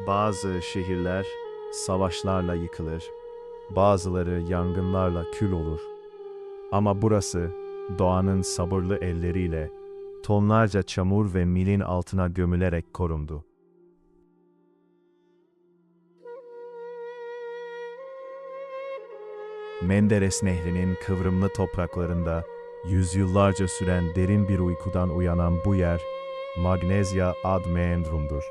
Bazı şehirler savaşlarla yıkılır, bazıları yangınlarla kül olur. Ama burası doğanın sabırlı elleriyle tonlarca çamur ve milin altına gömülerek korundu. Menderes Nehri'nin kıvrımlı topraklarında yüzyıllarca süren derin bir uykudan uyanan bu yer, Magnesia ad Meandrum'dur.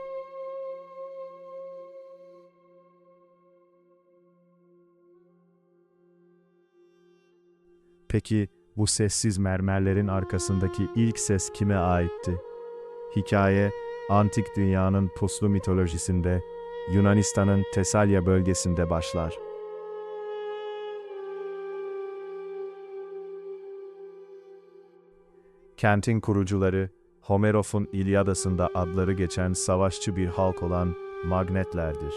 Peki bu sessiz mermerlerin arkasındaki ilk ses kime aitti? Hikaye, antik dünyanın puslu mitolojisinde, Yunanistan'ın Tesalya bölgesinde başlar. Kentin kurucuları, Homeros'un İlyadası'nda adları geçen savaşçı bir halk olan Magnetlerdir.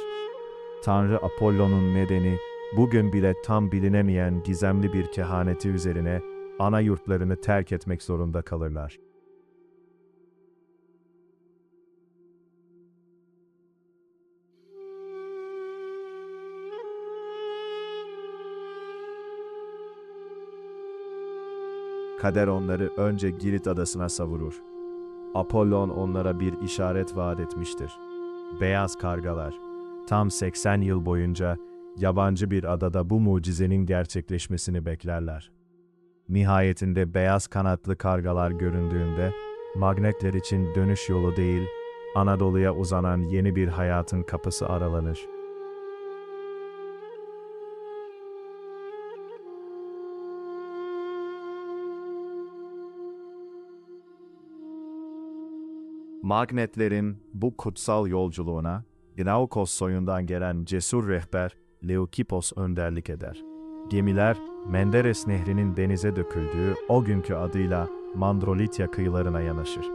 Tanrı Apollon'un nedeni, bugün bile tam bilinemeyen gizemli bir kehaneti üzerine ana yurtlarını terk etmek zorunda kalırlar. Kader onları önce Girit adasına savurur. Apollon onlara bir işaret vaat etmiştir. Beyaz kargalar, tam 80 yıl boyunca yabancı bir adada bu mucizenin gerçekleşmesini beklerler. Nihayetinde beyaz kanatlı kargalar göründüğünde, Magnetler için dönüş yolu değil, Anadolu'ya uzanan yeni bir hayatın kapısı aralanır. Magnetlerin bu kutsal yolculuğuna, Gnaukos soyundan gelen cesur rehber Leukipos önderlik eder. Gemiler, Menderes Nehri'nin denize döküldüğü o günkü adıyla Mandrolitya kıyılarına yanaşır.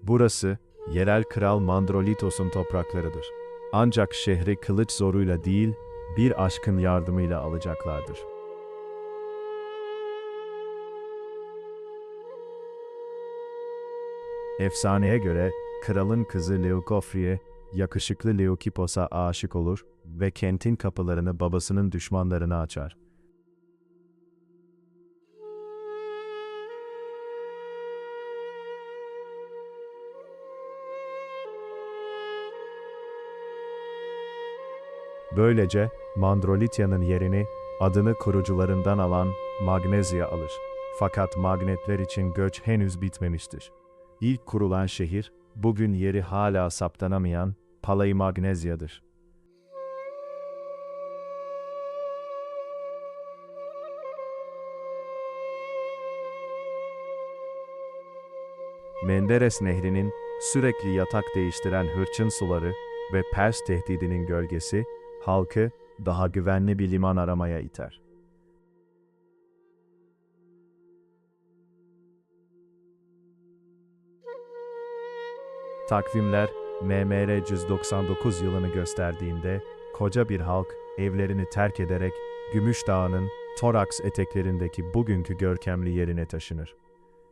Burası, yerel kral Mandrolitos'un topraklarıdır. Ancak şehri kılıç zoruyla değil, bir aşkın yardımıyla alacaklardır. Efsaneye göre, kralın kızı Leukofriye, yakışıklı Leukipos'a aşık olur ve kentin kapılarını babasının düşmanlarına açar. Böylece Mandrolitya'nın yerini adını kurucularından alan Magnesia alır. Fakat Magnetler için göç henüz bitmemiştir. İlk kurulan şehir, bugün yeri hala saptanamayan Palai Magnesia'dır. Menderes Nehri'nin sürekli yatak değiştiren hırçın suları ve Pers tehdidinin gölgesi, halkı daha güvenli bir liman aramaya iter. Takvimler, MMR 199 yılını gösterdiğinde, koca bir halk evlerini terk ederek Gümüş Dağı'nın Toraks eteklerindeki bugünkü görkemli yerine taşınır.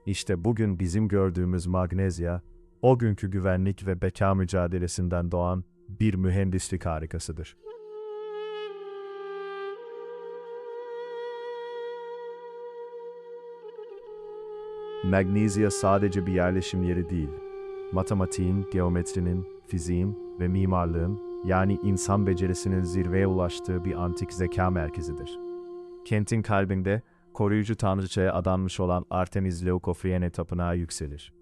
İşte bugün bizim gördüğümüz Magnesia, o günkü güvenlik ve beka mücadelesinden doğan bir mühendislik harikasıdır. Magnesia sadece bir yerleşim yeri değil, matematiğin, geometrinin, fiziğin ve mimarlığın, yani insan becerisinin zirveye ulaştığı bir antik zeka merkezidir. Kentin kalbinde, koruyucu tanrıçaya adanmış olan Artemis Leukofriene tapınağı yükselir.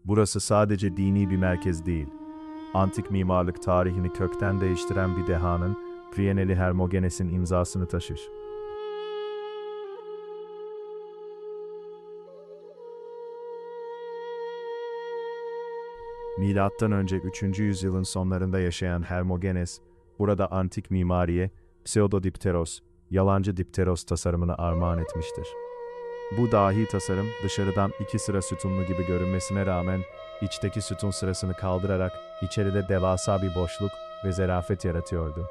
Burası sadece dini bir merkez değil, antik mimarlık tarihini kökten değiştiren bir dehanın, Prieneli Hermogenes'in imzasını taşır. Milattan önce 3. yüzyılın sonlarında yaşayan Hermogenes, burada antik mimariye, pseudodipteros, yalancı dipteros tasarımını armağan etmiştir. Bu dahi tasarım dışarıdan iki sıra sütunlu gibi görünmesine rağmen içteki sütun sırasını kaldırarak içeride devasa bir boşluk ve zarafet yaratıyordu.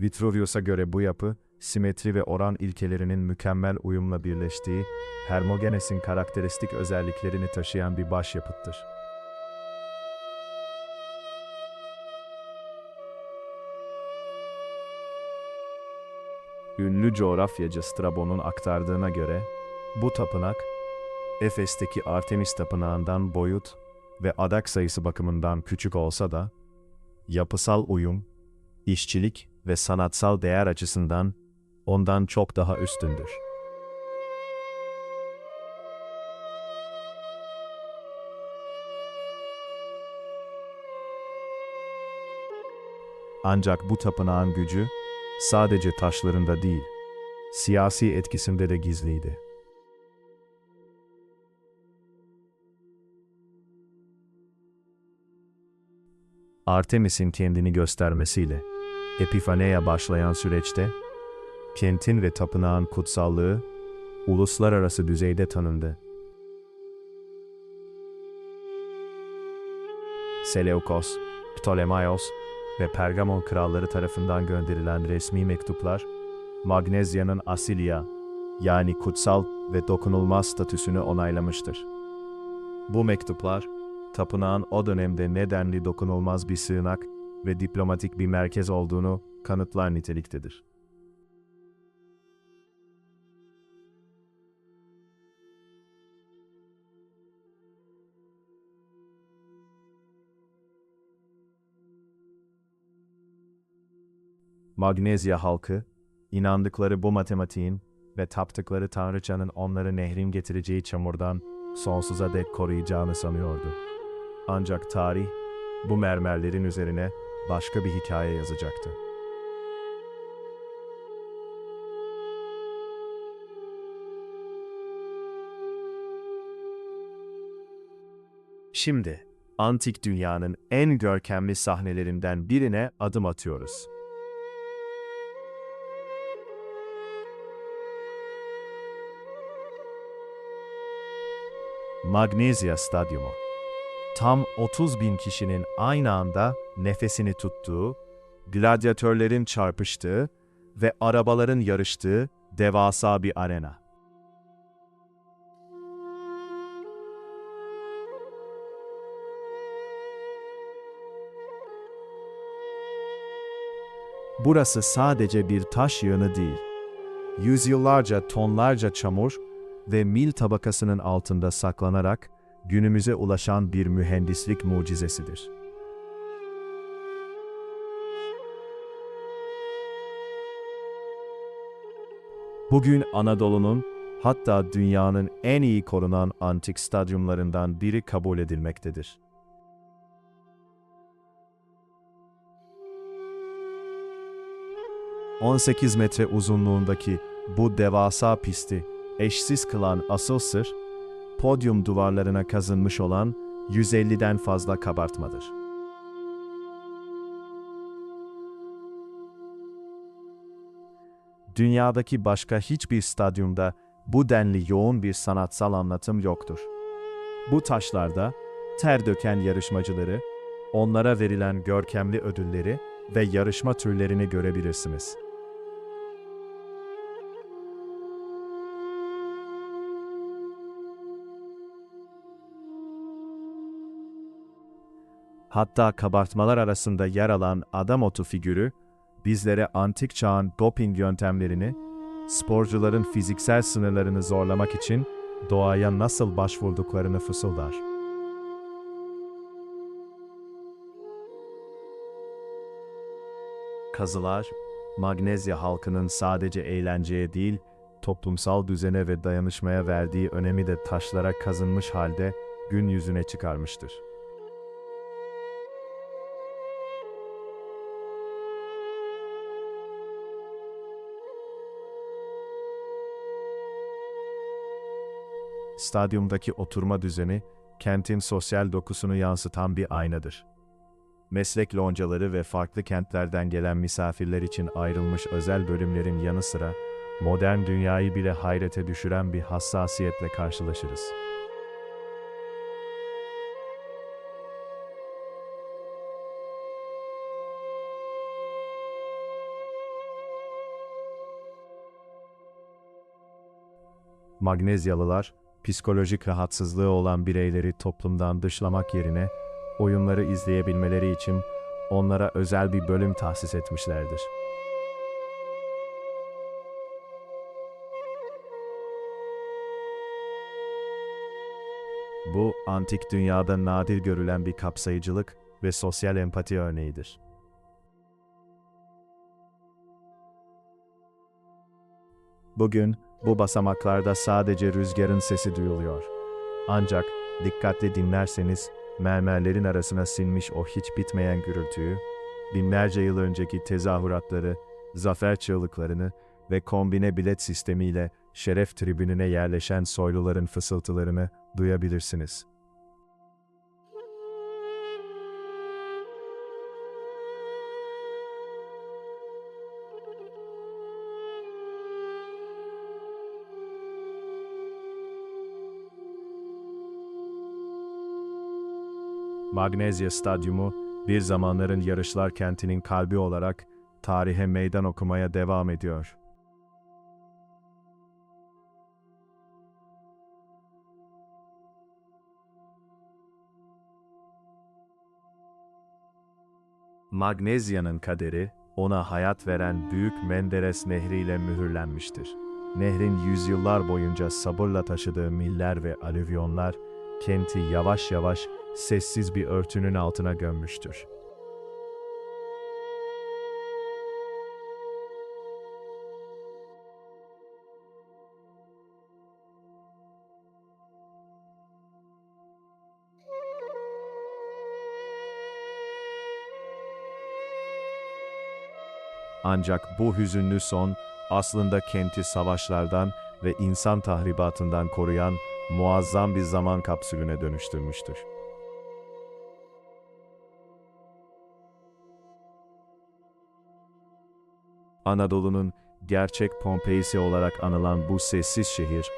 Vitruvius'a göre bu yapı, simetri ve oran ilkelerinin mükemmel uyumla birleştiği, Hermogenes'in karakteristik özelliklerini taşıyan bir başyapıttır. Ünlü coğrafyacı Strabon'un aktardığına göre, bu tapınak, Efes'teki Artemis Tapınağı'ndan boyut ve adak sayısı bakımından küçük olsa da, yapısal uyum, işçilik ve sanatsal değer açısından ondan çok daha üstündür. Ancak bu tapınağın gücü sadece taşlarında değil, siyasi etkisinde de gizliydi. Artemis'in kendini göstermesiyle Epifaneia başlayan süreçte, kentin ve tapınağın kutsallığı uluslararası düzeyde tanındı. Seleukos, Ptolemaios ve Pergamon kralları tarafından gönderilen resmi mektuplar, Magnezya'nın Asilia, yani kutsal ve dokunulmaz statüsünü onaylamıştır. Bu mektuplar, tapınağın o dönemde nedenli dokunulmaz bir sığınak ve diplomatik bir merkez olduğunu kanıtlar niteliktedir. Magnezya halkı, inandıkları bu matematiğin ve taptıkları tanrıçanın onları nehrin getireceği çamurdan sonsuza dek koruyacağını sanıyordu. Ancak tarih, bu mermerlerin üzerine başka bir hikaye yazacaktı. Şimdi, antik dünyanın en görkemli sahnelerinden birine adım atıyoruz. Magnezya Stadyumu. Tam 30.000 kişinin aynı anda nefesini tuttuğu, gladyatörlerin çarpıştığı ve arabaların yarıştığı devasa bir arena. Burası sadece bir taş yığını değil, yüzyıllarca tonlarca çamur ve mil tabakasının altında saklanarak günümüze ulaşan bir mühendislik mucizesidir. Bugün Anadolu'nun, hatta dünyanın en iyi korunan antik stadyumlarından biri kabul edilmektedir. ...18 metre uzunluğundaki bu devasa pisti eşsiz kılan asıl sır, podyum duvarlarına kazınmış olan 150'den fazla kabartmadır. Dünyadaki başka hiçbir stadyumda bu denli yoğun bir sanatsal anlatım yoktur. Bu taşlarda ter döken yarışmacıları, onlara verilen görkemli ödülleri ve yarışma türlerini görebilirsiniz. Hatta kabartmalar arasında yer alan adam otu figürü, bizlere antik çağın doping yöntemlerini, sporcuların fiziksel sınırlarını zorlamak için doğaya nasıl başvurduklarını fısıldar. Kazılar, Magnezya halkının sadece eğlenceye değil, toplumsal düzene ve dayanışmaya verdiği önemi de taşlara kazınmış halde gün yüzüne çıkarmıştır. Stadyumdaki oturma düzeni, kentin sosyal dokusunu yansıtan bir aynadır. Meslek loncaları ve farklı kentlerden gelen misafirler için ayrılmış özel bölümlerin yanı sıra, modern dünyayı bile hayrete düşüren bir hassasiyetle karşılaşırız. Magnezyalılar, psikolojik rahatsızlığı olan bireyleri toplumdan dışlamak yerine, oyunları izleyebilmeleri için onlara özel bir bölüm tahsis etmişlerdir. Bu, antik dünyada nadir görülen bir kapsayıcılık ve sosyal empati örneğidir. Bugün, bu basamaklarda sadece rüzgarın sesi duyuluyor. Ancak dikkatli dinlerseniz, mermerlerin arasına sinmiş o hiç bitmeyen gürültüyü, binlerce yıl önceki tezahüratları, zafer çığlıklarını ve kombine bilet sistemiyle şeref tribününe yerleşen soyluların fısıltılarını duyabilirsiniz. Magnezya Stadyumu, bir zamanların yarışlar kentinin kalbi olarak tarihe meydan okumaya devam ediyor. Magnezya'nın kaderi, ona hayat veren Büyük Menderes Nehri ile mühürlenmiştir. Nehrin yüzyıllar boyunca sabırla taşıdığı miller ve alüvyonlar, kenti yavaş yavaş sessiz bir örtünün altına gömmüştür. Ancak bu hüzünlü son, aslında kenti savaşlardan ve insan tahribatından koruyan muazzam bir zaman kapsülüne dönüştürmüştür. Anadolu'nun gerçek Pompei'si olarak anılan bu sessiz şehir,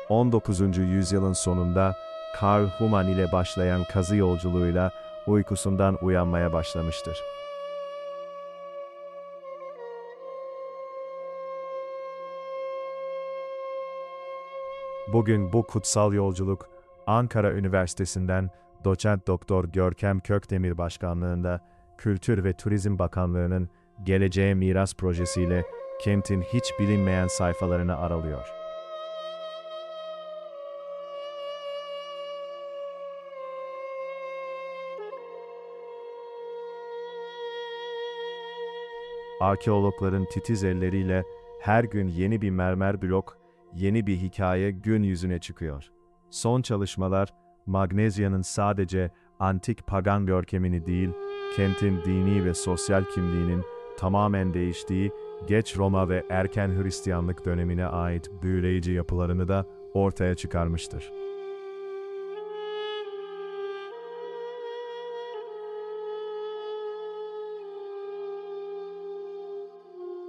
19. yüzyılın sonunda Karl Humann ile başlayan kazı yolculuğuyla uykusundan uyanmaya başlamıştır. Bugün bu kutsal yolculuk, Ankara Üniversitesi'nden Doçent Doktor Görkem Kökdemir başkanlığında Kültür ve Turizm Bakanlığı'nın Geleceğe Miras projesiyle kentin hiç bilinmeyen sayfalarını aralıyor. Arkeologların titiz elleriyle her gün yeni bir mermer blok, yeni bir hikaye gün yüzüne çıkıyor. Son çalışmalar, Magnezya'nın sadece antik pagan görkemini değil, kentin dini ve sosyal kimliğinin tamamen değiştiği geç Roma ve erken Hristiyanlık dönemine ait büyüleyici yapılarını da ortaya çıkarmıştır.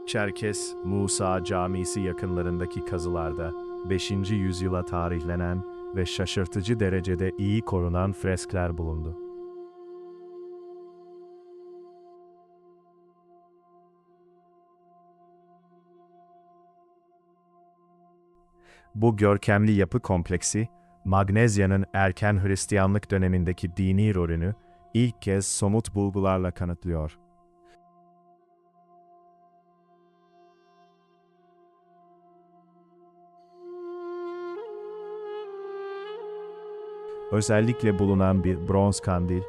Çerkes Musa Camisi yakınlarındaki kazılarda 5. yüzyıla tarihlenen ve şaşırtıcı derecede iyi korunan freskler bulundu. Bu görkemli yapı kompleksi, Magnezya'nın erken Hristiyanlık dönemindeki dini rolünü ilk kez somut bulgularla kanıtlıyor. Özellikle bulunan bir bronz kandil,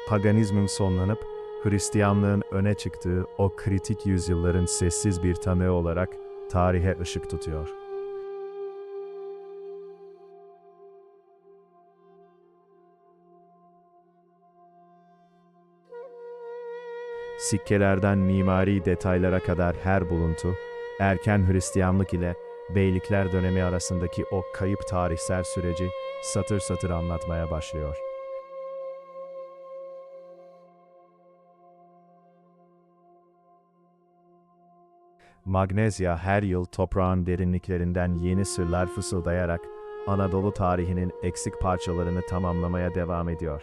paganizmin sonlanıp Hristiyanlığın öne çıktığı o kritik yüzyılların sessiz bir tanığı olarak tarihe ışık tutuyor. Sikkelerden mimari detaylara kadar her buluntu, erken Hristiyanlık ile Beylikler dönemi arasındaki o kayıp tarihsel süreci satır satır anlatmaya başlıyor. Magnezya her yıl toprağın derinliklerinden yeni sırlar fısıldayarak Anadolu tarihinin eksik parçalarını tamamlamaya devam ediyor.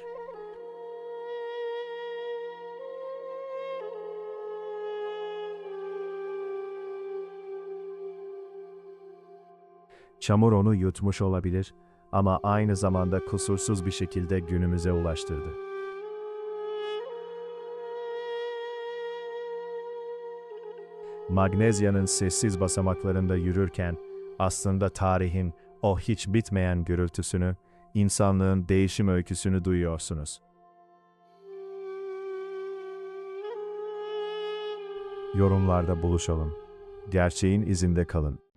Çamur onu yutmuş olabilir ama aynı zamanda kusursuz bir şekilde günümüze ulaştırdı. Magnezya'nın sessiz basamaklarında yürürken aslında tarihin o hiç bitmeyen gürültüsünü, insanlığın değişim öyküsünü duyuyorsunuz. Yorumlarda buluşalım. Gerçeğin izinde kalın.